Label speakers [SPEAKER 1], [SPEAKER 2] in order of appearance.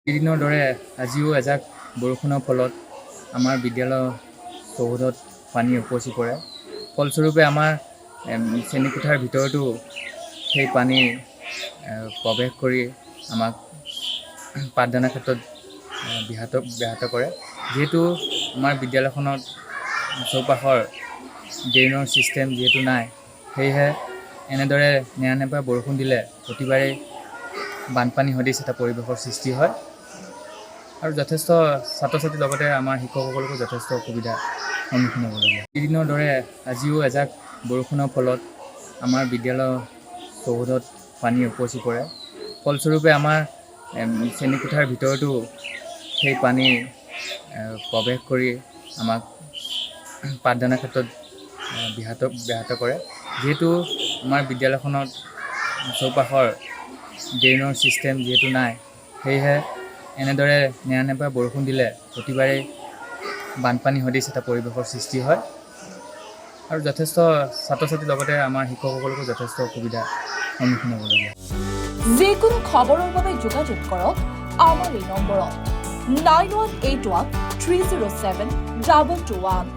[SPEAKER 1] প্ৰতিদিনৰ দৰে আজিও এজাক বৰষুণৰ ফলত আমাৰ বিদ্যালয় চৌহদত পানী উপচি পৰে। ফলস্বৰূপে আমাৰ শ্ৰেণীকোঠাৰ ভিতৰতো সেই পানী প্ৰৱেশ কৰি আমাক পাঠদানৰ ক্ষেত্ৰত ব্যাহত কৰে। যিহেতু আমাৰ বিদ্যালয়খনত চৌপাশৰ ড্ৰেইনৰ ছিষ্টেম যিহেতু নাই, সেয়েহে এনেদৰে নেৰানেপেৰা বৰষুণ দিলে প্ৰতিবাৰেই বানপানী সদৃশ এটা পৰিৱেশৰ সৃষ্টি হয় আৰু যথেষ্ট ছাত্ৰ ছাত্ৰীৰ লগতে আমাৰ শিক্ষকসকলকো যথেষ্ট অসুবিধাৰ সন্মুখীন হ'বলগীয়া হয়। প্ৰতিদিনৰ দৰে আজিও এজাক বৰষুণৰ ফলত আমাৰ বিদ্যালয় চৌহদত পানী উপচি পৰে। ফলস্বৰূপে আমাৰ শ্ৰেণীকোঠাৰ ভিতৰতো সেই পানী প্ৰৱেশ কৰি আমাক পাঠদানৰ ক্ষেত্ৰত ব্যাহত কৰে। যিহেতু আমাৰ বিদ্যালয়খনত চৌপাশৰ ড্ৰেইনৰ ছিষ্টেম যিহেতু নাই, সেয়েহে এনেদৰে নেৰানেপেৰা বৰষুণ দিলে প্ৰতিবাৰেই বানপানী সদৃশ এটা পৰিৱেশৰ সৃষ্টি হয় আৰু যথেষ্ট ছাত্ৰ ছাত্ৰীৰ লগতে আমাৰ শিক্ষকসকলকো যথেষ্ট অসুবিধাৰ সন্মুখীন হ'বলগীয়া হয়।
[SPEAKER 2] যিকোনো খবৰৰ বাবে যোগাযোগ কৰক আমাৰ এই নম্বৰত 9181 307 221।